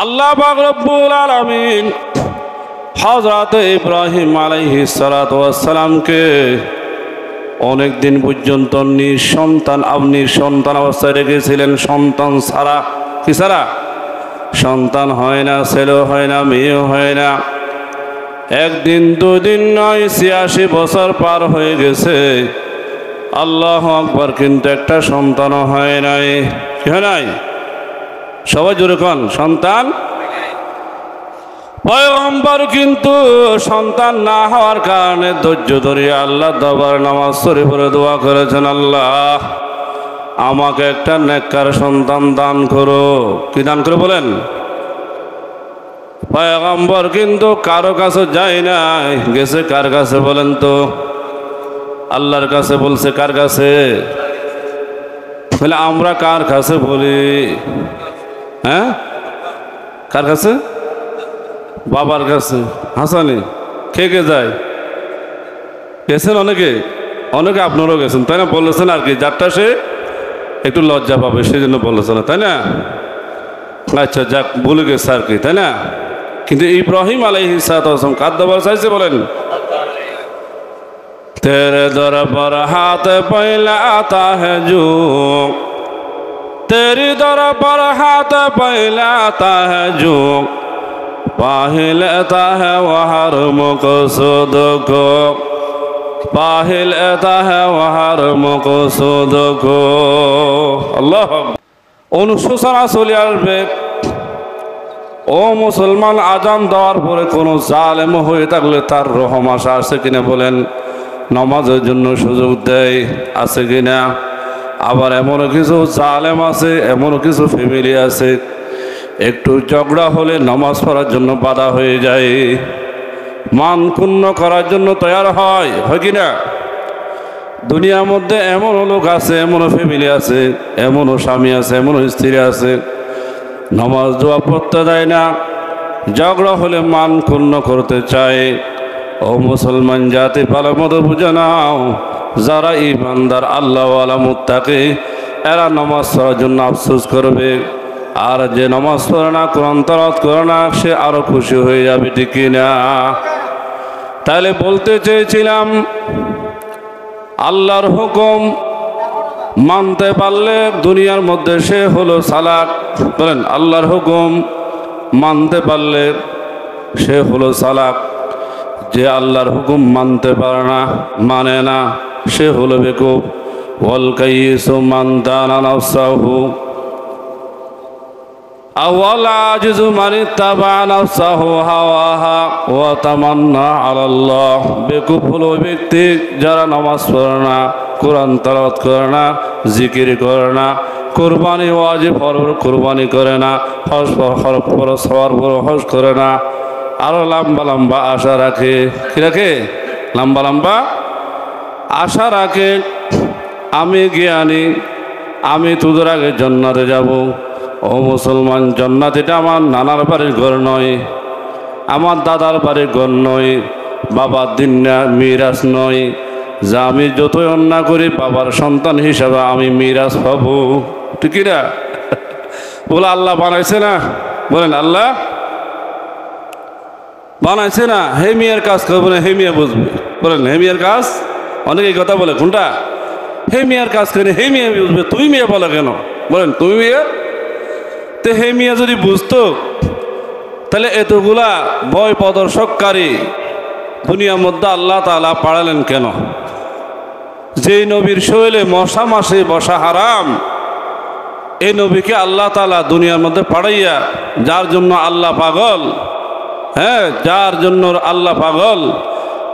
আল্লাহ পাক রব্বুল আলামিন হযরত ইব্রাহিম আলাইহিস সালাতু ওয়াস সালামকে অনেক দিন পর্যন্ত নিঃসন্তান অবস্থায় রেখেছিলেন। সন্তান ছাড়া, কি ছাড়া? সন্তান হয় না, ছেলে হয় না, মেয়ে হয় না। একদিন দুদিন নয়, ৮৬ বছর পার হয়ে গেছে। আল্লাহু আকবার, কিন্তু একটা সন্তানও হয় নাই। কি হয় নাই? সবাই জোরে কোন, সন্তান। পয়গম্বর কিন্তু সন্তান না হওয়ার কারণে ধৈর্য ধরে আল্লাহ দরবারে নামাজ পড়ে দোয়া করেছেন, আল্লাহ আমাকে একটা নেককার সন্তান দান করো। কি দান করো বলেন? পয়গম্বর কিন্তু কারো কাছে যায় নাই, গেছে কার কাছে বলেন তো? আল্লাহর কাছে বলছে। কার কাছে? বলে আমরা কার কাছে বলি? হ্যাঁ, কার কাছে? বাবার কাছে। হাসানি কে কে যায়? গেছেন অনেকে, অনেকে আপনারাও গেছেন, তাই না? বলেছেন আর কি, যারটা সে একটু লজ্জা পাবে সেই জন্য বলেছে না, তাই না? আচ্ছা যাক, ভুলে গেছে আর কি, তাই না? কিন্তু ইব্রাহিম আলাইহিস সালাম কার দরবার চাইছে বলেন? তেরে দরবার হাত পয়লা আতা হে জু, তেরি দরবার হাত পয়লা আতা হে জু, পাহিল আতা হে ওয়াহার মকসুদ কো, পাহিল আতা হে ওয়াহার মকসুদ কো। আল্লাহ, অনুশোচনা চলে আসবে। ও মুসলমান, আজান দেওয়ার পরে কোনো জালেম হয়ে থাকলে তার রহম আশা আছে কিনা বলেন? নামাজের জন্য সুযোগ দেয়, আছে কিনা? আবার এমনও কিছু জালেম আছে, এমনও কিছু ফ্যামিলি আছে, একটু ঝগড়া হলে নামাজ পড়ার জন্য বাধা হয়ে যায়, মান ক্ষুণ্ণ করার জন্য তৈয়ার হয় কিনা? দুনিয়ার মধ্যে এমনও লোক আছে, এমনও ফ্যামিলি আছে, এমনও স্বামী আছে, এমনও স্ত্রী আছে, নামাজ দোয়া পড়তে দেয় না, ঝগড়া হলে মান ক্ষুণ্ণ করতে চায়। ও মুসলমান জাতি, ভালো মতো বুঝে নাও, যারা ইমানদার আল্লাহওয়ালা মুত্তাকি, এরা নামাজ পড়ার জন্য আফসোস করবে। আর যে নামাজ পড়ে না, কোরআন তেলাওয়াত করে না, সে আরো খুশি হয়ে যাবে, ঠিক না? তাহলে বলতে চেয়েছিলাম, আল্লাহর হুকুম মানতে পারলে দুনিয়ার মধ্যে সে হলো চালাক। বলেন, আল্লাহর হুকুম মানতে পারলে সে হলো চালাক। যে আল্লাহর হুকুম মানতে পারে না, মানে না, সে হলো বেকুব। ওয়াল কাইয়িসু মান দানা নাফসাহু আওয়াল আজিজু মান ইত্তাবা নাফসাহু হাওয়াহা ওয়া তামান্না আলাল্লাহ। বেকুব হলো ওই ব্যক্তি যারা নামাজ পড়ে না, কোরআন তেলাওয়াত করে না, জিকির করে না, কুরবানি ওয়াজিব ফরজ কুরবানি করে না, হজ ফরজ হওয়ার পর হজ করে না, আরো লম্বা লম্বা আশা রাখে। কি রাখে? লম্বা লম্বা আশা রাখে, আমি জ্ঞানী, আমি তোদের আগে জান্নাতে যাব। ও মুসলমান, জান্নাত এটা আমার নানার বাড়ির ঘর নয়, আমার দাদার বাড়ির ঘর নয়, বাবার দিন মিরাজ নয়, যা আমি যতই অন্যায় করি বাবার সন্তান হিসাবে আমি মিরাজ পাবো, ঠিক না? বলে আল্লাহ বানাইছে না? বলেন, আল্লাহ বানাইছে না? হে মিয়ার কাজ করবো না, হে মিয়া বুঝবে। বলেন, হে মিয়ার কাজ। অনেকে কথা বলে, কোনটা? হে মিয়ার কাজ করে হে মিয়া বুঝবে, তুই মিয়া বলো কেন? বলেন, তুমি মিয়া। তো হে মিয়া যদি বুঝতো, তাহলে এতগুলা ভয় প্রদর্শককারী দুনিয়ার মধ্যে আল্লাহ তাআলা পাঠালেন কেন? যেই নবীর শরীরে মশা মাসে বসা হারাম, এই নবীকে আল্লাহ তাআলা দুনিয়ার মধ্যে পাঠাইয়া, যার জন্য আল্লাহ পাগল, হ্যাঁ, যার জন্য আল্লাহ পাগল,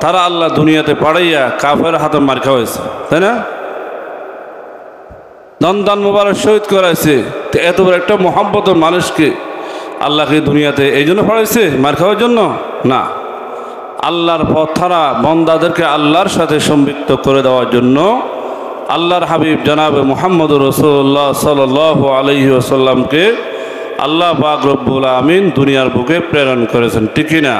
তারা আল্লাহ দুনিয়াতে পাঠাইয়া কাফের হাতে মার খাওয়াইছে, তাই না? দন্দান মুবারক শহীদ করাইছে। তো এত বড় একটা মহব্বতের মানুষকে আল্লাহকে দুনিয়াতে এই জন্য পাঠাইছে মার খাওয়ার জন্য না, আল্লাহর পথ ছাড়া বন্দাদেরকে আল্লাহর সাথে সম্পৃক্ত করে দেওয়ার জন্য আল্লাহর হাবিব জনাবে মুহাম্মদুর রাসূলুল্লাহ সাল্লাল্লাহু আলাইহি ওয়াসাল্লামকে আল্লাহ পাক রব্বুল আমিন দুনিয়ার বুকে প্রেরণ করেছেন, ঠিক না?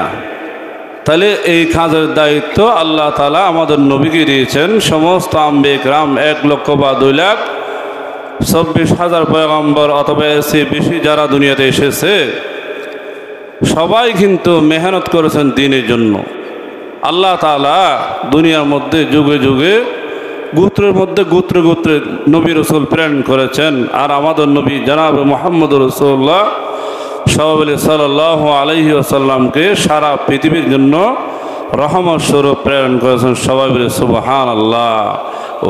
তাহলে এই কাজের দায়িত্ব আল্লাহ তাআলা আমাদের নবীকে দিয়েছেন। সমস্ত আম্বিয়া কিরাম 1 লক্ষ বা 2,24,000 পয়গম্বর অথবা এসে বেশি যারা দুনিয়াতে এসেছে, সবাই কিন্তু মেহনত করেছেন দ্বীনের জন্য। আল্লাহ তাআলা দুনিয়ার মধ্যে যুগে যুগে গোত্রের মধ্যে গোত্রে গোত্রে নবী রাসূল প্রেরণ করেছেন। আর আমাদের নবী জনাব মুহাম্মদ রাসূলুল্লাহ সাল্লাল্লাহু আলাইহি ওয়াসাল্লামকে সারা পৃথিবীর জন্য রহমত স্বরূপ প্রেরণ করেছেন। সবাই বলে সুবহানাল্লাহ।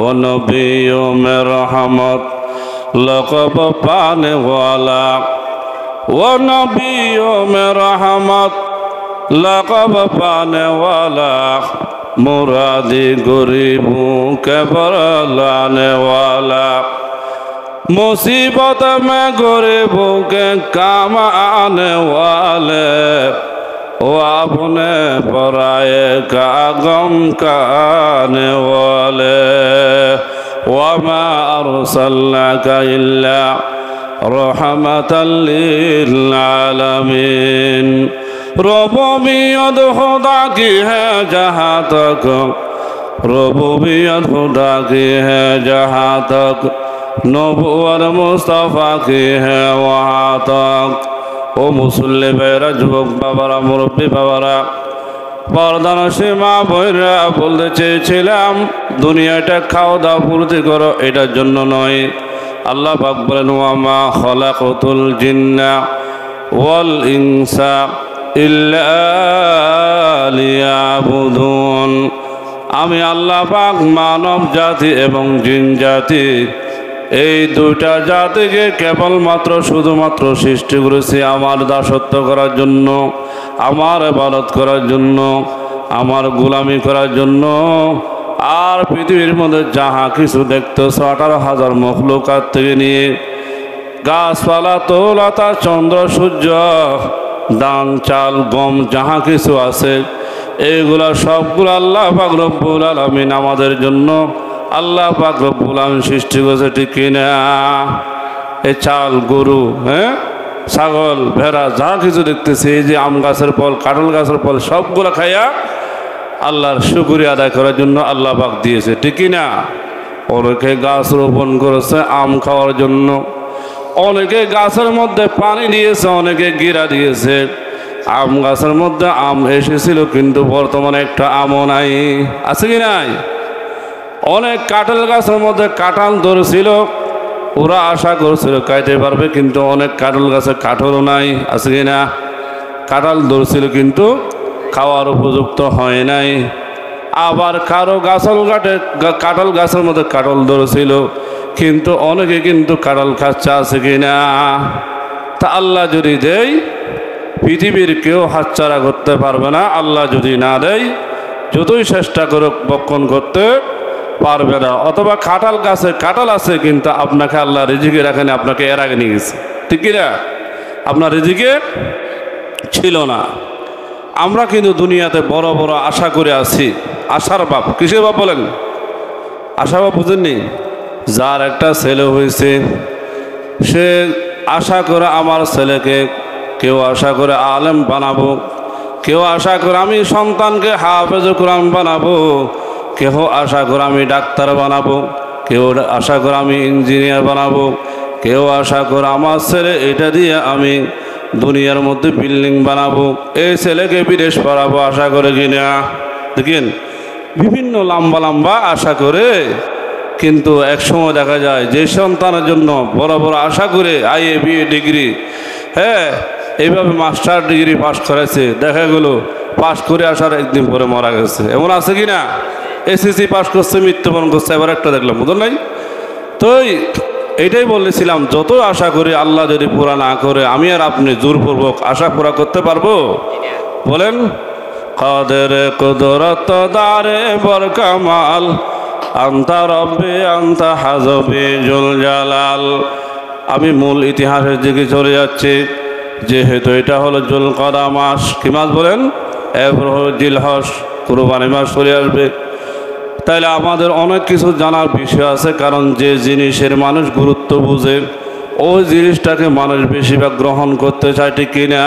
ও নবী ও মে রহমত লকব পানে ওয়ালা, ও নবী ও মে রহমত লকব পানে ওয়ালা, मुरादी गरीबों के बरलाने वाला, मुसीबत में गरीबों के काम आने वाले, वो अपने पराये का गम काने वाले, वमा अरसलनाका इल्ला रहमतल लिल आलमीन। रबूबियत खुदा की है जहाँ तक, रबूबियत खुदा की है जहाँ तक, नबूवत मुस्तफ़ा की है वहाँ तक। ओ मुसल्ली बेरा যুবক বাবারা, মুরব্বী বাবারা, পর্দানশী মা বোনেরা, বলতে চেয়েছিলাম দুনিয়াটা খাও দাও ফুর্তি করো, এটার জন্য নয়। আল্লাহ পাক বলেন ওয়ামা খলাকতুল জিন্না ওয়াল ইনসা ইল্লা লিয়াবুদুন। আমি আল্লাহ পাক মানব জাতি এবং জিন জাতি এই দুইটা জাতিকে কেবলমাত্র শুধুমাত্র সৃষ্টি করেছি আমার দাসত্ব করার জন্য, আমার ইবাদত করার জন্য, আমার গোলামি করার জন্য। আর পৃথিবীর মধ্যে যাহা কিছু দেখতেছ 18,000 মখলুকাত থেকে নিয়ে গাছপালা তৌলতা চন্দ্র সূর্য ধান চাল গম যাহা কিছু আছে এইগুলা সবগুলো আল্লাহ পাক রব্বুল আলামিন আমাদের জন্য আল্লাহ পাক রব্বুল আলামিন সৃষ্টি করেছে, ঠিক কিনা? এই চাল গরু, হ্যাঁ, ছাগল ভেড়া যা কিছু দেখতেছি, এই যে আম গাছের ফল কাঁঠাল গাছের ফল সবগুলো খাইয়া আল্লাহর শুকরিয়া আদায় করার জন্য আল্লাহ পাক দিয়েছে, ঠিক কিনা? অনেকে গাছ রোপণ করেছে আম খাওয়ার জন্য, অনেকে গাছের মধ্যে পানি দিয়েছে, অনেকে গিরা দিয়েছে। আম গাছের মধ্যে আম এসেছিল কিন্তু বর্তমানে একটা আমও নাই, আছে কি নাই? অনেক কাঁঠাল গাছের মধ্যে কাঁঠাল ধরেছিল, ওরা আশা করছিল খাইতে পারবে, কিন্তু অনেক কাঁঠাল গাছে কাঁঠালও নাই, আছে কি না? কাঁঠাল ধরেছিল কিন্তু খাওয়ার উপযুক্ত হয় নাই। আবার কারো কাঁঠাল গাছের মধ্যে কাঁঠাল ধরেছিল কিন্তু অনেকে কিন্তু কাঁঠাল খাচ্ছে, আছে কি না? তা আল্লাহ যদি দেয় পৃথিবীর কেউ হাতছাড়া করতে পারবে না, আল্লাহ যদি না দেয় যতই চেষ্টা করুক বক্ষণ করতে পারবে না। অথবা কাঁঠাল গাছে কাঁঠাল আছে কিন্তু আপনাকে আল্লাহ রিজিকে রাখেনি, আপনাকে এর আগে নিয়ে গেছে, ঠিক কিনা? আপনার রিজিকে ছিল না। আমরা কিন্তু দুনিয়াতে বড় বড় আশা করে আছি। আশার বাপ, কিসের বাপ বলেন? আশা বাপ বুঝেননি? যার একটা ছেলে হয়েছে সে আশা করে আমার ছেলেকে, কেউ আশা করে আলেম বানাবো, কেউ আশা করে আমি সন্তানকে হাফেজ কোরআন বানাবো, কেউ আশা করে আমি ডাক্তার বানাবো, কেউ আশা করে আমি ইঞ্জিনিয়ার বানাবো, কেউ আশা করে আমার ছেলে এটা দিয়ে আমি দুনিয়ার মধ্যে বিল্ডিং বানাবো, এই ছেলেকে বিদেশ পড়াবো আশা করে কিনা। দেখেন বিভিন্ন লম্বা লম্বা আশা করে, কিন্তু একসময় দেখা যায় যে সন্তানের জন্য বড় বড় আশা করে IA BA ডিগ্রি, হ্যাঁ, এইভাবে মাস্টার ডিগ্রি পাস করেছে, দেখা গেল পাস করে আসার একদিন পরে মারা গেছে, এমন আছে কি না? SSC পাস করছে, মৃত্যুবরণ করছে, এবার একটা দেখলাম, বুঝলেন নাই? তো এইটাই বলেছিলাম, যত আশা করি আল্লাহ যদি পুরা না করে আমি আর আপনি জোরপূর্বক আশা পুরা করতে পারবো? বলেন? কাদের কুদরত দারে বরকামাল, আন্তা রব্বি আন্তা হাজবি জুল জালাল। আমি মূল ইতিহাসের দিকে চলে যাচ্ছি। যেহেতু এটা হলো জুলকাদা মাস, কি মাস বলেন? জিলহজ, কুরবানি মাস চলে আসবে, তাইলে আমাদের অনেক কিছু জানার বিষয় আছে। কারণ যে জিনিসের মানুষ গুরুত্ব বুঝে ওই জিনিসটাকে মানুষ বেশিরভাগ গ্রহণ করতে চায়, ঠিক কিনা?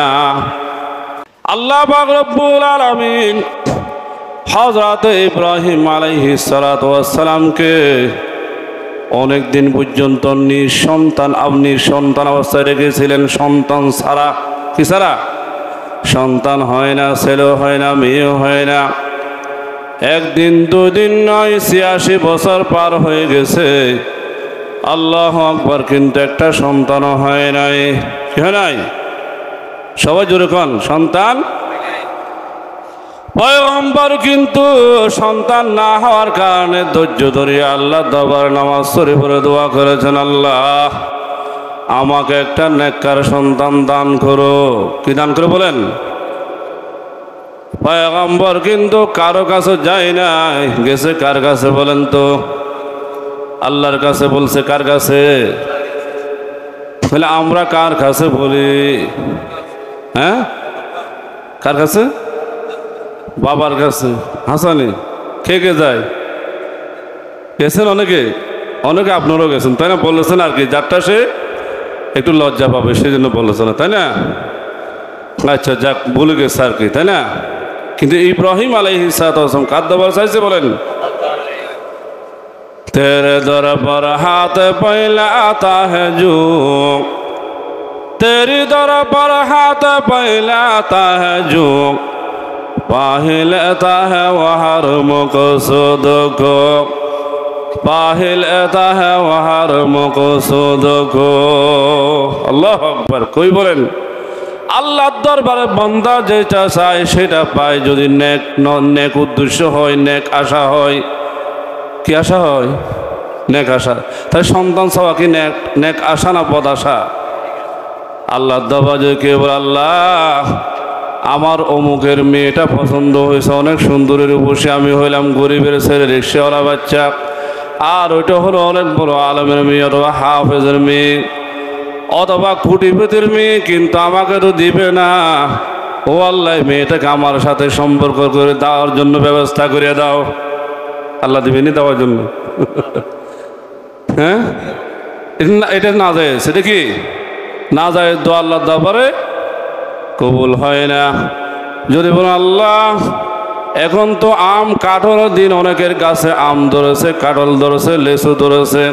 আল্লাহ পাক রব্বুল আলামিন হযরত ইব্রাহিম আলাইহিস সালাতু ওয়াস সালামকে অনেক দিন পর্যন্ত নিঃসন্তান অবস্থায় রেখেছিলেন, সন্তান ছাড়া। কি ছাড়া? সন্তান হয় না, ছেলেও হয় না, মেয়েও হয় না। একদিন দুদিন নয়, ৮৬ বছর পার হয়ে গেছে, আল্লাহু আকবার, কিন্তু একটা সন্তানও হয় নাই। কি হয় নাই? সবাই জোরে কোন, সন্তান। পয়গম্বর কিন্তু সন্তান না হওয়ার কারণে ধৈর্য ধরে আল্লাহ দরবারে নামাজ শরীফে দোয়া করেছেন, আল্লাহ আমাকে একটা নেককার সন্তান দান করো। কি দান করো বলেন? পয়গম্বর কিন্তু কারো কাছে যায় নাই, গেছে কার কাছে বলেন তো? আল্লাহর কাছে বলছে। কার কাছে? বলে আমরা কার কাছে বলি? হ্যাঁ, কার কাছে? বাবার কাছে। হাসানি কে কে যায়? গেছেন অনেকে, অনেকে আপনারাও গেছেন, তাই না? বলেছেন আর কি, যারটা সে একটু লজ্জা পাবে সেই জন্য বলেছে না, তাই না? আচ্ছা যাক, ভুলে গেছে আর কি, তাই না? কিন্তু ইব্রাহিম আলাইহিস সালাম কার দরবার চাইছে বলেন? তেরে দরবার হাত পহলাতা হ্যায় জো, তেরি দরবার হাত পহলাতা হ্যায় জো, পাহিলতা হ্যায় ওয়াহার মকসুদ কো, পাহিলতা হ্যায় ওয়াহার মকসুদ কো। আল্লাহু আকবার। কই বলেন? আল্লাহর দরবারে বান্দা যেটা চায় সেটা পায়, যদি নেক উদ্দেশ্য হয়, নেক আশা হয়। কি আশা হয়? নেক আশা। তাই সন্তান চাওয়া কি নেক আশা না বদ আশা? আল্লাহর দরবারে কে বলে, আল্লাহ আমার অমুকের মেয়েটা পছন্দ হয়েছে, অনেক সুন্দরের উপসে, আমি হইলাম গরিবের ছেলে, রিক্সাওয়ালা বাচ্চা, আর ওইটা হলো অনেক বড় আলেমের মেয়ে অথবা হাফেজের মেয়ে অথবা কোটিপতির মেয়ে, কিন্তু আমাকে তো দিবে না। ও আল্লাহ, মেয়েটাকে আমার সাথে সম্পর্ক করে দেওয়ার জন্য ব্যবস্থা করে দাও। আল্লাহ দিবেনি দেওয়ার জন্য? হ্যাঁ, এটা না যায়, সেটা কি না যায়? দোয়া আল্লাহর দরবারে কবুল হয় না। যদি বলেন আল্লাহ এখন তো আম কাঁঠালের দিন, অনেকের গাছে আম ধরেছে, কাঁঠাল ধরেছে, লেচু ধরেছে,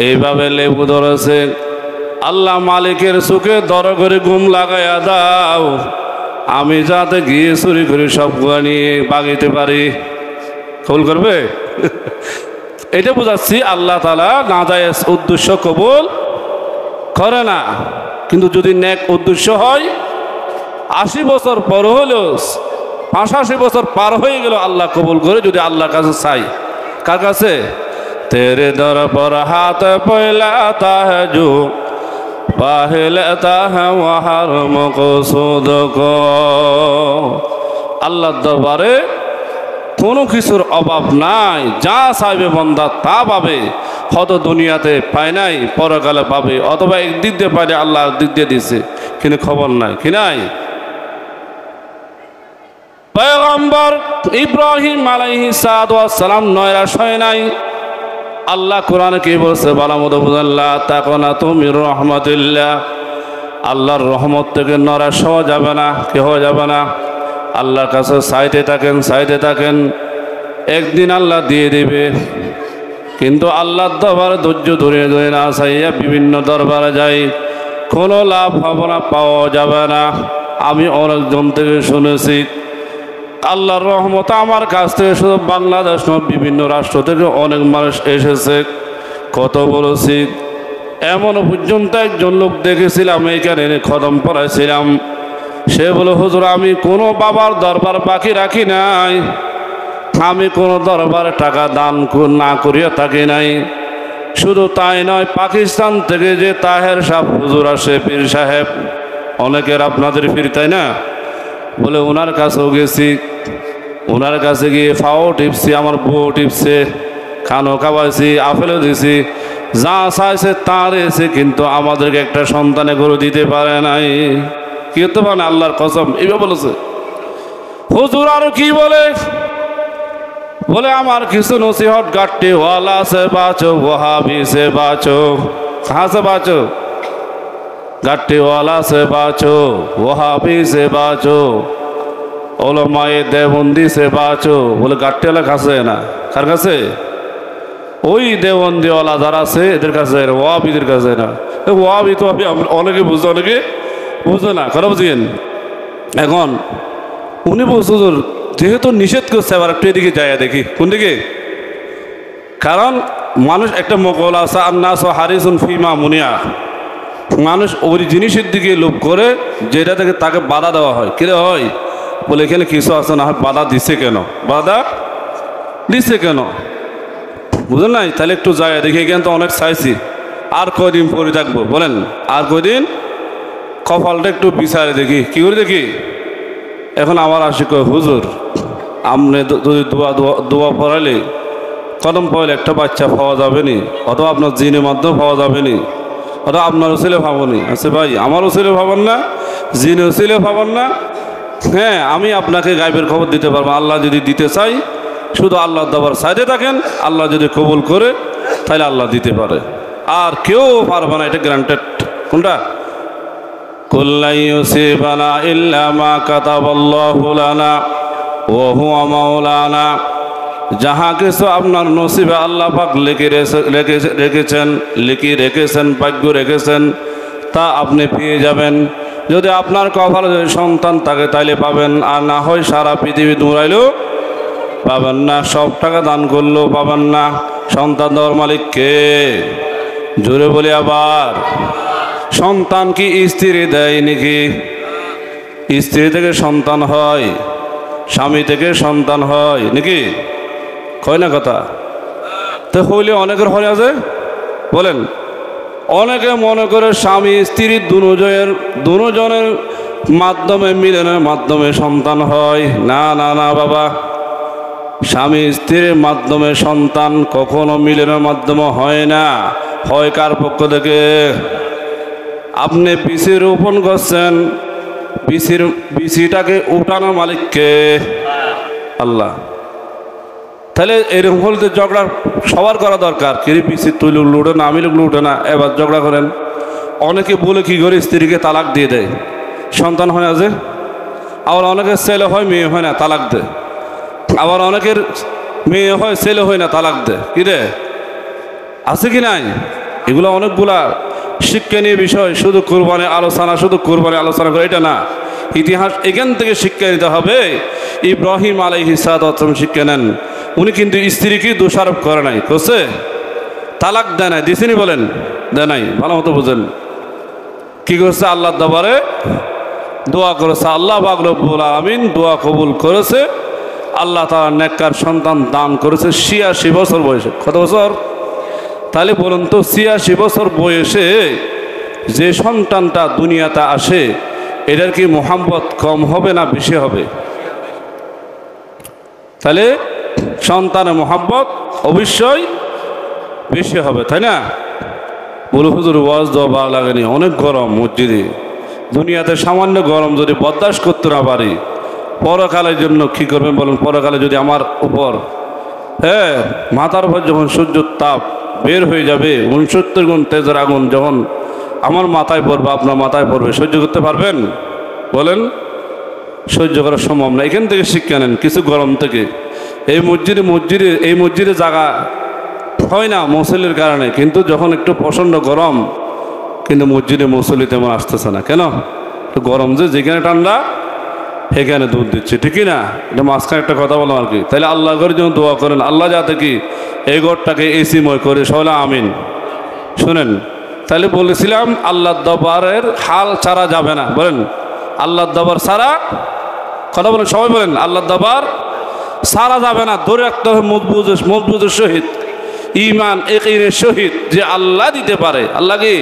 এইভাবে লেবু ধরেছে, আল্লাহ মালিকের চোখে দর করে ঘুম লাগাইয়া দাও, আমি যাতে গিয়ে চুরি করে সবগুলো নিয়ে বাগাইতে পারি। কবুল করবে? এটা বোঝাচ্ছি আল্লাহ তাআলা নাজায়েজ উদ্দেশ্য কবুল করে না। কিন্তু যদি নেক উদ্দেশ্য হয়, ৮০ বছর পর হলেও, ৮৫ বছর পার হয়ে গেল, আল্লাহ কবুল করে, যদি আল্লাহর কাছে চাই। কার কাছে? তেরে দরবার হাত পহলাতা হ্যায় জো, পাহিলতা হ্যায় ওয়াহার মকসুদ কো। আল্লাহর দরবারে কোনো কিছুর অভাব নাই, যা চাইবে বান্দা তা পাবে। হয়তো দুনিয়াতে পায় নাই, পরকালে পাবে, অথবা একদিক দিয়ে পাইলে আল্লাহ দিক দিয়ে দিছে, কিন্তু খবর নাই। কি নাই? পয়গম্বর ইব্রাহিম আলাইহিস সালাম নয়রাশ হয় নাই। আল্লাহ কোরআনে কি বলছে? বালামুদুল্লাহ তাকুনাতু মির রাহমাতিল্লাহ, আল্লাহর রহমত থেকে নয়রাশ হওয়া যাবে না। কি হওয়া যাবে না? আল্লাহর কাছে চাইতে থাকেন, চাইতে থাকেন, একদিন আল্লাহ দিয়ে দিবে। কিন্তু আল্লাহর দরবারে ধৈর্য ধরে ধরে না চাইয়া বিভিন্ন দরবারে যাই, কোনো লাভ হবে না, পাওয়া যাবে না। আমি অনেকজন থেকে শুনেছি, আল্লাহর রহমত আমার কাছ থেকে শুধু বাংলাদেশ নয়, বিভিন্ন রাষ্ট্র থেকে অনেক মানুষ এসেছে, কত বলেছি। এমন পর্যন্ত একজন লোক দেখেছিলাম, এইখানে খতম পড়াইছিলাম, সে বলে, হুজুর আমি কোনো বাবার দরবার বাকি রাখি নাই, আমি কোনো দরবারে টাকা দান না করিয়া থাকি নাই। শুধু তাই নয়, পাকিস্তান থেকে যে তাহের সাহেব হুজুর আসে, পীর সাহেব, অনেকের আপনাদের পীর, তাই না? বলে ওনার কাছেও গেছি, ওনার কাছে গিয়ে ফাও টিপছি, আমার বউ টিপছে, খানো খাওয়াইছি, আপেলও দিছি, যা চাইছে তা দিয়েছে, কিন্তু আমাদেরকে একটা সন্তানে গরু দিতে পারে নাই। কি হতে পারে না? আল্লাহর কসম, এইভাবে বলেছে। হুজুর আরো কি বলে? বলে আমার কিছু নসিহত গাট্টি ওয়ালা সে বাঁচো, ওয়াহাবি সে বাঁচো। कहाँ से बाँचो? गट्टी वाला से बाँचो, वहाबी से बाँचो, ওলামায়ে দেওবন্দি से बाँचो। বলে গাট্টিওয়ালা কাছে না, কার কাছে? ওই দেওবন্দিওয়ালা যারা আছে এদের কাছে, ওয়াহাবিদের কাছে না। ওয়াহাবি তো আমি অনেকে বুঝে, অনেকে বুঝে না, কথা বুঝিয়েন। এখন উনি বলছে হুজুর যেহেতু নিষেধ করছে আবার একটু এদিকে যায় দেখি কোন দিকে, কারণ মানুষ একটা মকল আছে আন্নাস হারিসুন ফিমা মুনিয়া, মানুষ ওই জিনিসের দিকে লোভ করে যেটা থেকে তাকে বাধা দেওয়া হয়। কিরে হয় বলে এখানে কিছু আছে না হয় বাধা দিছে কেন, বাধা দিছে কেন বুঝলেন নাই? তাহলে একটু যায় দেখি, এখানে তো অনেক চাইছি, আর কয়দিন পরে থাকবো বলেন, আর কয়দিন কপালটা একটু বিচারে দেখি কি করে দেখি। এখন আমার আসি কয় হুজুর আপনি যদি দোয়া পড়ালে কদম পড়লে একটা বাচ্চা পাওয়া যাবে নি, অথবা আপনার জিনের মাধ্যমে পাওয়া যাবে নি, অথবা আপনার ওসিলে পাবনি। আচ্ছা ভাই আমার ওসিলে পাবেন না, জিনের ওসিলে পাবেন না। হ্যাঁ আমি আপনাকে গায়েবের খবর দিতে পারবো, আল্লাহ যদি দিতে চাই শুধু আল্লাহর দরবার চাইতে থাকেন, আল্লাহ যদি কবুল করে তাহলে আল্লাহ দিতে পারে, আর কেউ পারবে না, এটা গ্যারান্টেড। কোনটা? কুল্লা ইউসিবানা ইল্লা মা কাতাবাল্লাহু লানা ওয়া হুয়া মাওলানা, যাহা কিছু আপনার নসিবে আল্লাহ পাক লিখে রেখেছেন ভাগ্য রেখেছেন তা আপনি পেয়ে যাবেন। যদি আপনার কপালে যদি সন্তান থাকে তাইলে পাবেন, আর না হয় সারা পৃথিবী দৌড়াইলেও পাবেন না, সব টাকা দান করলেও পাবেন না। সন্তান দেওয়ার মালিক কে? জোরে বলি আবার। সন্তান কি স্ত্রী দেয় নাকি? স্ত্রী থেকে সন্তান হয়, স্বামী থেকে সন্তান হয় নাকি? কয় না কথা? তো হইলে অনেকের হয় আছে বলেন, অনেকে মনে করে স্বামী স্ত্রী দুজনের মাধ্যমে মিলনের মাধ্যমে সন্তান হয়। না না না বাবা, স্বামী স্ত্রীর মাধ্যমে সন্তান কখনো মিলনের মাধ্যমে হয় না। হয় কার পক্ষ থেকে? আপনি বিচি রোপণ করছেন, বিচিটাকে উঠানোর মালিককে? আল্লাহ। তাহলে এরকম হলে ঝগড়া সবার করা দরকার। কি বিচি তুই লোক উঠে না, আমি লোক উঠে না, এবার ঝগড়া করেন। অনেকে বলে কি করে স্ত্রীকে তালাক দিয়ে দেয়, সন্তান হয় না যে। আবার অনেকের ছেলে হয় মেয়ে হয় না, তালাক দেয়। আবার অনেকের মেয়ে হয় ছেলে হয় না, তালাক দেয়। কি রে আছে কি নাই? এগুলো অনেকগুলা শিক্ষণীয় বিষয়। শুধু কোরবানি আলোচনা করে এটা না, ইতিহাস এখান থেকে শিক্ষা নিতে হবে। ইব্রাহিম আলাইহিস সালাম শিক্ষা নেন, উনি কিন্তু স্ত্রীকে দোষারোপ করে নাই, করছে তালাক দেয় নাই, দিছেনি বলেন? দেয় নাই, ভালো মতো বুঝেন। কি করছে? আল্লাহর দরবারে দোয়া করেছে, আল্লাহ পাক রব্বুল আলামিন দোয়া কবুল করেছে। আল্লাহ তাআলা নেককার সন্তান দান করেছে ৮৬ বছর বয়সে। কত বছর? তাহলে বলুন তো ৮৬ বছর বয়সে যে সন্তানটা দুনিয়াতে আসে, এটার কি মোহাম্মত কম হবে না বেশি হবে? তাহলে সন্তানের মোহাম্মত অবশ্যই বেশি হবে, তাই না? বলু হুজুর ওয়াজ দেওয়া ভালো লাগেনি, অনেক গরম মসজিদে। দুনিয়াতে সামান্য গরম যদি বরদাস্ত করতে না পারি, পরকালের জন্য কি করবেন বলুন? পরকালে যদি আমার উপর মাথার উপর যখন সূর্যের তাপ বের হয়ে যাবে, ৬৯ গুণ তেজের আগুন যখন আমার মাথায় পড়বে, আপনার মাথায় পড়বে, সহ্য করতে পারবেন বলেন? সহ্য করা সম্ভব না। এখান থেকে শিক্ষা নেন কিছু গরম থেকে। এই মসজিদে জায়গা হয় না মুসল্লির কারণে, কিন্তু যখন একটু প্রচণ্ড গরম, কিন্তু মসজিদে মুসল্লি তেমন আসতেছে না। কেন? গরম যে যেখানে ঠান্ডা সেখানে দুধ দিচ্ছে, ঠিকই না? এটা মাঝখানে একটা কথা বললাম আর কি। তাহলে আল্লাহ ঘরের জন্য দোয়া করেন, আল্লাহ যাতে কি এই ঘরটাকে এসিময় করে, সহলে আমিন। শুনেন, তাহলে বলেছিলাম আল্লাহর দরবারের হাল ছাড়া যাবে না, বলেন আল্লাহর দরবার ছাড়া, কথা বলেন সবাই বলেন আল্লাহর দরবার ছাড়া যাবে না। ধরে রাখতে হবে মজবুতের সহিত, ইমান ইয়াকিনের সহিত যে আল্লাহ দিতে পারে। আল্লাহ কি?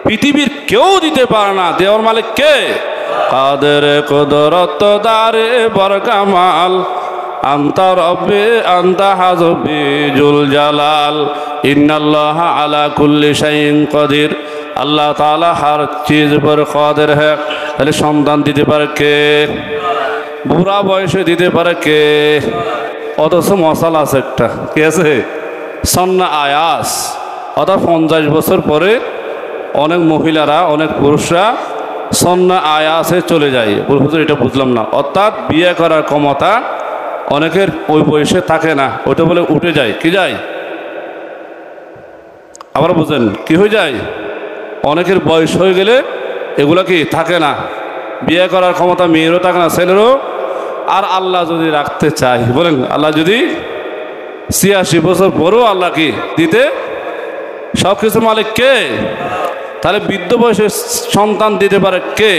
পৃথিবীর কেউ দিতে পারে না। দেওয়ার মালিক কে? কাদের কুদরত দারে বরকামাল, আনতা রব্বি আনতা হাসবি জুল জালাল, ইন্নাল্লাহা আলা কুল্লি শাইইন কাদির। আল্লাহ তাআলা হর চিজ पर কাদের है। তাহলে সন্তান দিতে পারে কে? বুড়া বয়সে দিতে পারে কে? অথচ মশালা আছে একটা, কি আছে? সন্না আয়াস, অর্থাৎ ৫০ বছর পরে অনেক মহিলারা, অনেক পুরুষরা সন্না আয়াসে চলে যায়। হুজুর এটা বুঝলাম না। অর্থাৎ বিয়ে করার ক্ষমতা অনেকের ওই বয়সে থাকে না, ওইটা বলে উঠে যায়। কি যায়? আবার বুঝেন কি হয়ে যায়? অনেকের বয়স হয়ে গেলে এগুলা কি থাকে না, বিয়ে করার ক্ষমতা মেয়েরও থাকে না, ছেলেরও। আর আল্লাহ যদি রাখতে চায়, বলেন আল্লাহ যদি ৮৬ বছর পরেও আল্লাহ কি দিতে সব কিছু মালিক কে? তাহলে বৃদ্ধ বয়সে সন্তান দিতে পারে কে?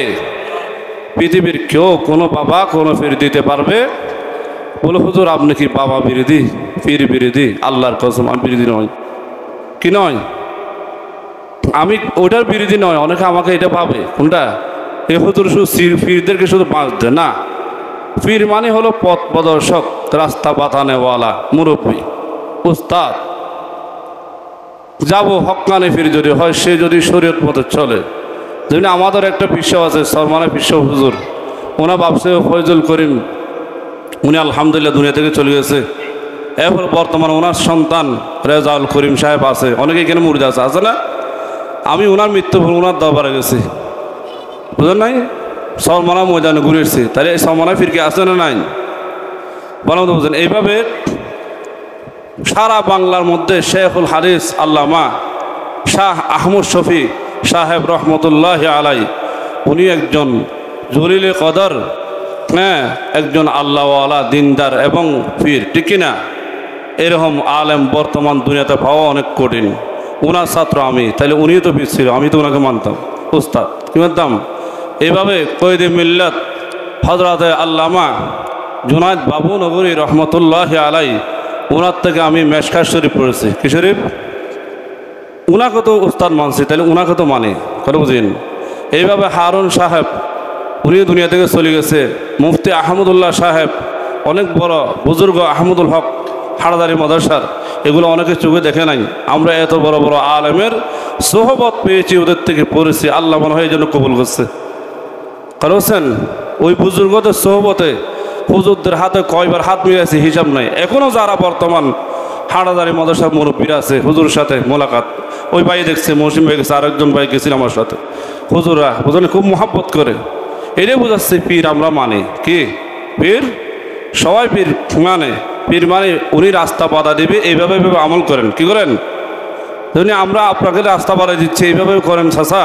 পৃথিবীর কেউ কোনো বাবা কোনো পীর দিতে পারবে? বলে হুজুর আপনি কি বাবা বিরোধী, পীর বিরোধী? আল্লাহর কসম আমি বিরোধী নয়। কি নয়? আমি ওটার বিরোধী নয়। অনেকে আমাকে এটা ভাবে কোনটা, এ হুজুর শুধু পীরদেরকে শুধু বাঁচ দেয় না। পীর মানে হলো পথ প্রদর্শক, রাস্তা বাতানেওয়ালা, মুরব্বী, উস্তাদ। যাবো হক্কানি পীর যদি হয়, সে যদি শরীয়ত মতো চলে। যেমনি আমাদের একটা বিশ্ব আছে সরমানের বিশ্ব হুজুর, ওনার বাপসে ফয়জুল করিম, উনি আলহামদুলিল্লাহ দুনিয়া থেকে চলে গেছে। এরপর বর্তমানে ওনার সন্তান রেজাউল করিম সাহেব আছে, অনেকে এখানে মুরিদ আছে না? আমি ওনার মৃত্যু ওনার দরবারে গেছি, বুঝলেন নাই? সরমানা ময়দানে ঘুরে এসেছি। তাহলে এই সরমানা ফিরকে আছে না নাই? বলেন তো বুঝলেন। এইভাবে সারা বাংলার মধ্যে শেখুল হাদিস আল্লামা শাহ আহমদ শফি সাহেব রহমতুল্লাহ আলাই, উনি একজন জলিলে কদর, হ্যাঁ, একজন আল্লাহওয়ালা দিনদার এবং পীর, ঠিক কিনা? এরকম আলেম বর্তমান দুনিয়াতে পাওয়া অনেক কঠিন। ওনার ছাত্র আমি, তাহলে উনিও তো পীর ছিল, আমি তো ওনাকে মানতাম উস্তাদ। কি মানতাম? এইভাবে কয়েদে মিল্লাত হযরতে আল্লামা জুনায়েদ বাবু নগরী রহমতুল্লাহ আলাই, ওনার থেকে আমি মেশকাত শরীফ পড়েছি। কি শরীফ? উনাকে তো উস্তাদ মানছি, তাহলে উনাকে তো মানে করে বুঝিন। এইভাবে হারুন সাহেব, উনিও দুনিয়া থেকে চলে গেছে। মুফতি আহমদুল্লাহ সাহেব, অনেক বড় বুজুর্গ আহমদুল হক হাড়দারি মাদ্রাসার, এগুলো অনেকে চোখে দেখে নাই। আমরা এত বড় বড় আলেমের সোহবত পেয়েছি, ওদের থেকে পড়েছি। আল্লাহ মনে হয় এই জন্য কবুল করছে। কারণ ওই বুজুর্গদের সোহবতে হুজুরদের হাতে কয়বার হাত মিলাইছে হিসাব নাই। এখনও যারা বর্তমান হাড়াদারি মাদ্রাসার মুরব্বীরা আছে, হুজুর সাথে মোলাকাত, ওই ভাই দেখছে, মৌসুম ভাই গেছে, আরেকজন ভাই গেছিল আমার সাথে। হুজুররা বুঝলেন খুব মহাব্বত করে। এটাই বোঝাচ্ছে পীর আমরা মানি। কি পীর? সবাই পীর মানে। পীর মানে উনি রাস্তা বাধা দিবে, এইভাবে এইভাবে আমল করেন। কি করেন? যদি আমরা আপনাকে রাস্তা বাধা দিচ্ছি, এইভাবে করেন, চাচা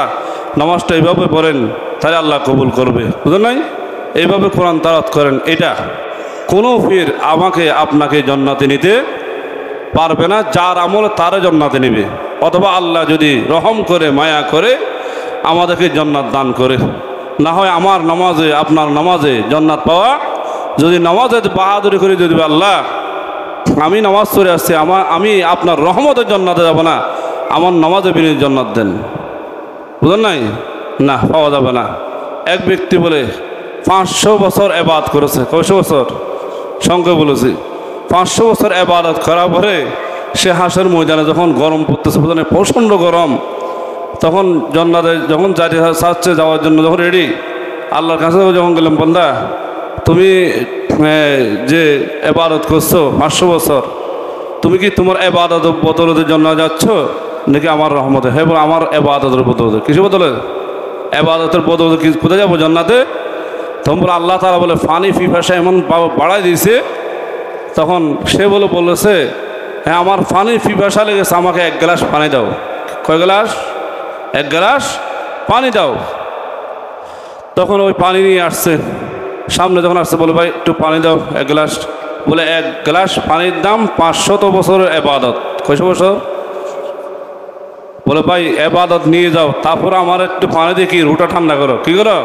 নামাজটা এইভাবে পড়েন, তাহলে আল্লাহ কবুল করবে, বুঝলেন নাই? এইভাবে কোরআন তালাওয়াত করেন। এটা কোনো পীর আমাকে আপনাকে জান্নাতে নিতে পারবে না। যার আমল তারে জান্নাতে নেবে, অথবা আল্লাহ যদি রহম করে মায়া করে আমাদেরকে জান্নাত দান করে। না হয় আমার নামাজে আপনার নামাজে জান্নাত পাওয়া, যদি নামাজে বাহাদুরি করে যদি আল্লাহ আমি নামাজ পড়ে আসছি, আমি আপনার রহমতের জান্নাতে যাব না, আমার নামাজে বিনিয়োগ জান্নাত দেন, বুঝলেন নাই? না, পাওয়া যাবে না। এক ব্যক্তি বলে 500 বছর এবাদত করেছে। কয়শো বছর? সংখ্যা বলেছি। 500 বছর এবাদত করার পরে সে হাসের ময়দানে যখন গরম পড়তেছে, প্রচণ্ড গরম, তখন জান্নাতে যখন যাইতে চাচ্ছে যাওয়ার জন্য, যখন রেডি, আল্লাহর কাছে যখন গেলাম, বন্দা তুমি যে এবাদত করছো 500 বছর, তুমি কি তোমার এবাদত বদলতের জন্য যাচ্ছ নাকি আমার রহমতে? হ্যাঁ, আমার এবাদতের বদলতে। কিছু বদলে? এবাদতের বদলতে কি কোথায় যাবো? জান্নাতে। তখন বলে আল্লাহ তাআলা বলে ফানি পিপাসা এমন বাড়াই দিয়েছে, তখন সে বলেছে হ্যাঁ আমার ফানি পিপাসা লেগেছে, আমাকে 1 গ্লাস পানি দাও। কয় গ্লাস? 1 গ্লাস পানি দাও। তখন ওই পানি নিয়ে আসছে, সামনে যখন আসছে বলে ভাই একটু পানি দাও 1 গ্লাস। বলে 1 গ্লাস পানির দাম 500 বছরের এবাদত। কয়শো বছর? বলে ভাই এবাদত নিয়ে যাও, তারপরে আমার একটু পানি দিয়ে কি রুটা ঠান্ডা করো। কি করো?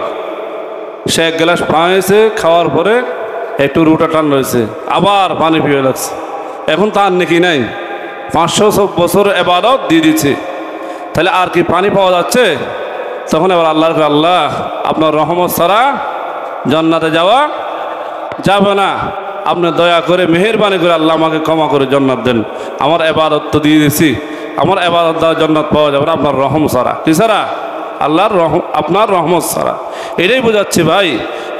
সে 1 গ্লাস পানি হয়েছে, খাওয়ার পরে একটু রুটা ঠান্ডা হয়েছে, আবার পানি পিয়ে লাগছে। এখন তার নাকি নাই, 500 বছর এবাদত দিয়ে দিচ্ছে, তাহলে আর কি পানি পাওয়া যাচ্ছে? তখন এবার আল্লাহ আপনার রহমত ছাড়া জান্নাতে যাওয়া যাবে না, আপনি দয়া করে মেহেরবানি করে আল্লাহ আমাকে ক্ষমা করে জান্নাত দেন। আমার এবাদত তো দিয়ে দিছি, আমার এবাদত দ্বারা জান্নাত পাওয়া যাবে না আপনার রহম ছাড়া। কি ছাড়া? আল্লাহর আপনার রহমত ছাড়া। এটাই বোঝাচ্ছি ভাই,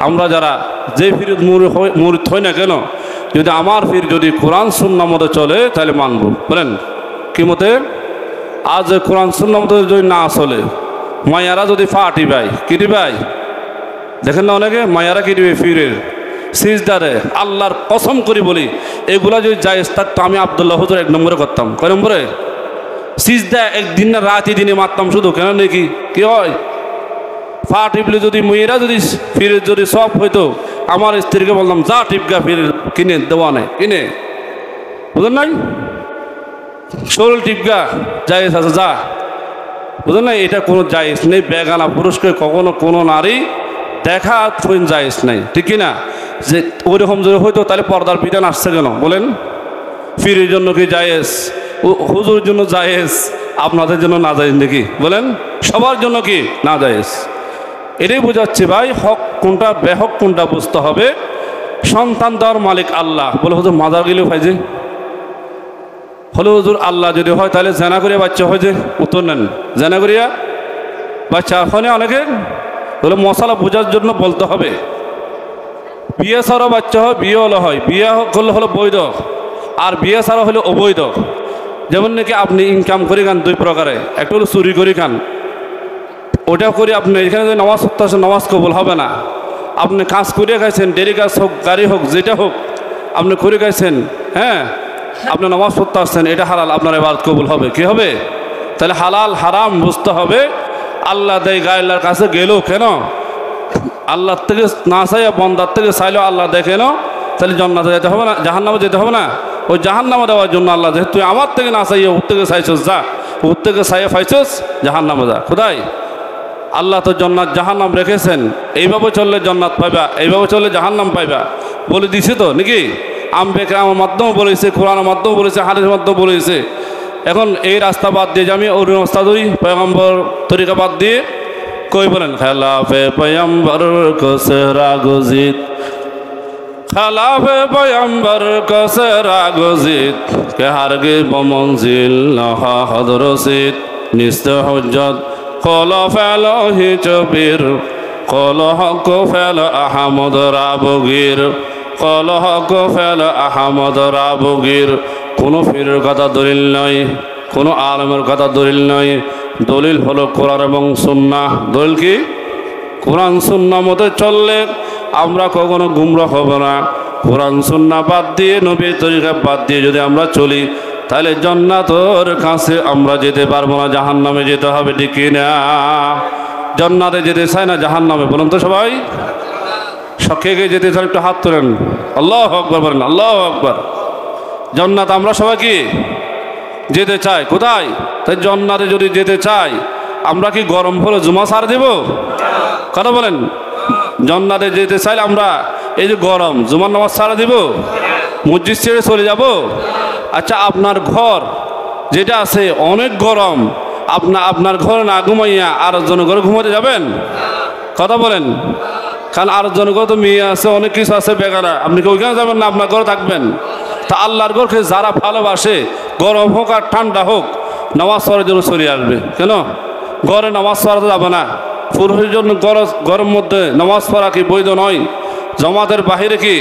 আমরা যারা যে ফির মুরিদ হই না কেন, যদি আমার ফির যদি কোরআন সুন্নাহ মতে চলে তাহলে মানব। বলেন কি মতে? আজ কোরআন সুন্নাহ মতে যদি না চলে, মায়ারা যদি ফাটি ভাই, কি ভাই দেখেন না অনেকে মায়ারা কি দিবে ফিরের সিজদারে। আল্লাহর কসম করি বলি, এগুলা যদি জায়েজ থাকতো আমি আব্দুল্লাহ হুজুর 1 নম্বরে করতাম। কয় নম্বরে? সিজদা একদিন না রাতি দিনে মারতাম শুধু। কেন নাকি কি হয়? পা টিপলে যদি মেয়েরা যদি ফিরে যদি সব হইতো, আমার স্ত্রীকে বললাম যা টিপগা ফিরে কিনে দেওয়া নেই, কিনে বুঝলেন নাই, শরীর টিপগা জায়েজ আছে যা, বুঝলেন না, এটা কোনো জায়েজ নেই। বেগানা পুরুষকে কখনো কোনো নারী দেখা জায়েজ নাই, ঠিক কিনা? যে ওইরকম যদি হইতো তাহলে পর্দার বিধান আসছে কেন বলেন? ফিরের জন্য কি জায়েজ, হুজুরের জন্য জায়েজ, আপনাদের জন্য না জায়েজ নাকি বলেন? সবার জন্য কি না জায়েজ? এটাই বোঝাচ্ছে ভাই, হক কোনটা বেহক কোনটা বুঝতে হবে। সন্তান দেওয়ার মালিক আল্লাহ। বলে হুজুর মাজার গেলেও হয় যে, হলে হুজুর আল্লাহ যদি হয় তাহলে জেনা করিয়া বাচ্চা হয় যে, উত্তর নেন জেনা করিয়া বাচ্চা হয় অনেকে, বলে মশালা বোঝার জন্য বলতে হবে। বিয়ে ছাড়াও বাচ্চা হয়, বিয়ে হলে হয়, বিয়ে করলে হলো বৈধ, আর বিয়ে ছাড়া হলে অবৈধ। যেমন নাকি আপনি ইনকাম করে খান দুই প্রকারে, একটা হলো চুরি করে খান, ওটা করে আপনি এখানে যদি নামাজ পড়তে আসেন নামাজ কবুল হবে না। আপনি কাজ করিয়া খাইছেন, ডেরি কাজ হোক গাড়ি হোক যেটা হোক আপনি করে খাইছেন, হ্যাঁ আপনি নামাজ পড়তে আসছেন, এটা হালাল, আপনার ইবাদত কবুল হবে। কি হবে? তাহলে হালাল হারাম বুঝতে হবে। আল্লাহ দেয় গায়ের কাছে গেলেও কেন, আল্লাহর থেকে না চাইয়া বন্দার থেকে চাইলেও আল্লাহ দেয় কেন? তাহলে জান্নাতে যেতে হবে না, জাহান্নামে যেতে হবে না? ওই জাহান্নামে দেওয়ার জন্য আল্লাহ, যেহেতু তুই আমার থেকে না চাইয়া ওর থেকে চাইছস যা, ওর থেকে চাইয়া পাইছস জাহান্নামে যা। খোদাই আল্লাহ তো জান্নাত জাহান্নাম রেখেছেন, এইভাবে চললে জান্নাত পাইবা, এইভাবে চললে জাহান্নাম পাইবা বলে দিছে তো নাকি? আমার মাধ্যমে বলেছে, কোরআনের মাধ্যমে বলেছে, হাদিসের মাধ্যমে বলেছে। এখন এই রাস্তা বাদ দিয়ে আমি ওই রাস্তা দুই পয়গম্বর তরিকা বাদ দিয়ে কই বলেন খেলাফে পয়গম্বর কো সেহরা গুজিত, খেলাফে পয়গম্বর কো সেহরা গুজিত, কে হারগে বমঞ্জিল নহা হদরসিত, নিস্ত হুজ্জত কলো ফেলো হি চবির, কলো হক ফেলো আহমদ রাবগির, কলো হক ফেলো আহমদ রাবগির। কোনো পীরের কথা দলিল নয়, কোনো আলেমের কথা দলিল নয়, দলিল হলো কোরআন এবং সুন্নাহ। দলিল কি? কোরআন সুন্নাহ মতে চললে আমরা কখনো গুমরাহ হব না। কোরআন সুন্নাহ বাদ দিয়ে, নবীর তরিকা বাদ দিয়ে যদি আমরা চলি তাহলে জান্নাতের কাছে আমরা যেতে পারবো না, জাহান্নামে যেতে হবে, ঠিক না? জান্নাতে যেতে চায় না জাহান্নামে, বলুন তো সবাই। সখেকে যেতে চান একটু হাত তোলেন, আল্লাহু আকবার বলেন, আল্লাহু আকবার। জান্নাত আমরা সবাই কি যেতে চাই? কোথায়? তাই জান্নাতে যদি যেতে চাই আমরা কি গরম হলে জুমা ছাড় দেব? কথা বলেন। জান্নাতে যেতে চাইলে আমরা এই যে গরম জুমার নামাজ ছাড়া দিব? মসজিদ ছেড়ে চলে যাব? আচ্ছা আপনার ঘর যেটা আছে অনেক গরম, আপনার ঘরে না ঘুমাইয়া আরেকজনের ঘরে ঘুমাতে যাবেন? কথা বলেন। কারণ আরেকজনের ঘরে তো মেয়ে আছে, অনেক কিছু আছে বেগানা, আপনি কি ওইখানে যাবেন না আপনার ঘরে থাকবেন? তা আল্লাহর ঘরকে যারা ভালোবাসে, গরম হোক আর ঠান্ডা হোক, নামাজ পড়ার জন্য চলে আসবে। কেন? ঘরে নামাজ পড়াতে যাবে না। পুরুষের জন্য গরম মধ্যে নামাজ পড়া কি বৈধ নয়? জমাতের বাহিরে কি,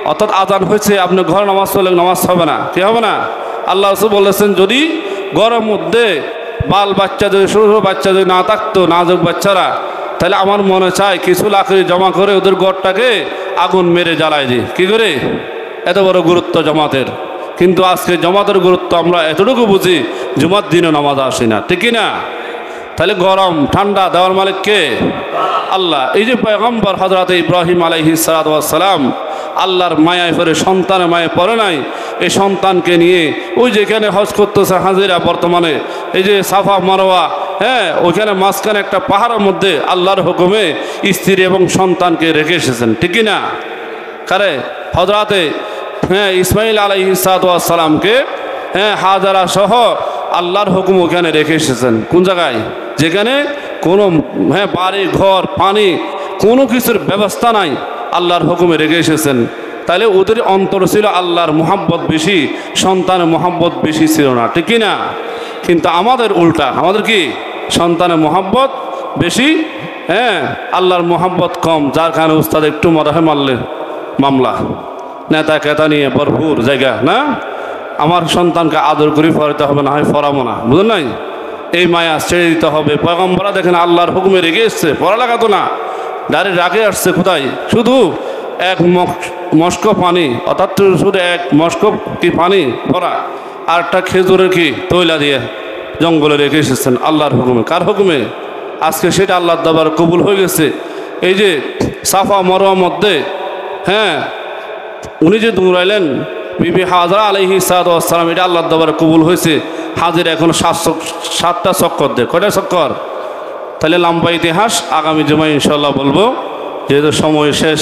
অর্থাৎ আজান হয়েছে, আপনি ঘরে নামাজ পড়লে নামাজ হবে না, কি হবে না? আল্লাহ রাসূল বলেছেন যদি গরম মধ্যে বাল বাচ্চা যদি, ছোটো ছোটো বাচ্চা যদি না থাকতো, নাজুক বাচ্চারা, তাহলে আমার মনে চায় কিছু লাকড়ি জমা করে ওদের ঘরটাকে আগুন মেরে জ্বালায় দিই। কী করে? এত বড় গুরুত্ব জমাতের। কিন্তু আজকে জমাতের গুরুত্ব আমরা এতটুকু বুঝি, জুমার দিনে নামাজ আসি না, ঠিক না? তাহলে গরম ঠান্ডা দেওয়ার মালিক কে? আল্লাহ। এই যে পয়গম্বর হযরত ইব্রাহিম আলাইহিস সালাতু ওয়াস সালাম আল্লাহর মায়ায় পড়ে, সন্তানের মায়ায় পড়ে নাই, এই সন্তানকে নিয়ে ওই যেখানে হজ করতেছে হাজিরা, বর্তমানে এই যে সাফা মারওয়া, হ্যাঁ ওইখানে মাঝখানে একটা পাহাড়ের মধ্যে আল্লাহর হুকুমে স্ত্রী এবং সন্তানকে রেখে এসেছেন, ঠিক না? কারে? হযরতে ইসমাইল আলাইহিস সালাতু ওয়াস সালামকে হাজারা সহ আল্লাহর হুকুম ওখানে রেখে এসেছেন। কোন জায়গায়? যেখানে কোনো বাড়ি ঘর পানি কোনো কিছুর ব্যবস্থা নাই, আল্লাহর হুকুমে রেখে এসেছেন। তাহলে ওদের অন্তর ছিল আল্লাহর মোহাব্বত বেশি, সন্তানের মোহাব্বত বেশি ছিল না, ঠিক না? কিন্তু আমাদের উল্টা, আমাদের কি সন্তানের মোহাব্বত বেশি, আল্লাহর মোহাব্বত কম, যার কারণে উস্তাদ একটু মরাহে মারলে মামলা, নেতা কেতা নিয়ে ভরপুর জায়গা না। আমার সন্তানকে আদর করে পড়াতে হবে, না হয় পড়াবো না, বুঝলেন নাই? এই মায়া ছেড়ে দিতে হবে। পয়গম্বররা দেখেন আল্লাহর হুকুমে রেগে এসছে, পড়ালেখা তো না, গাড়ির রাগে আসছে কোথায়? শুধু এক মস্ক পানি, অর্থাৎ শুধু এক মস্ক কি পানি ভরা, আর একটা খেজুরের কি তৈলা দিয়ে জঙ্গলে রেখে এসেছেন আল্লাহর হুকুমে। কার হুকুমে? আজকে সেটা আল্লাহর দরবার কবুল হয়ে গেছে। এই যে সাফা মারওয়ার মধ্যে হ্যাঁ উনি যে দৌড়াইলেন বিবি হাজরা আলাইহিস সালাম, এটা আল্লাহর দরবারে কবুল হয়েছে। হাজির এখন 7টা চক্কর দেয়। কয়টা চক্কর? তাহলে লম্বা ইতিহাস আগামী জুমায় ইনশাল্লাহ বলবো, যেহেতু সময় শেষ।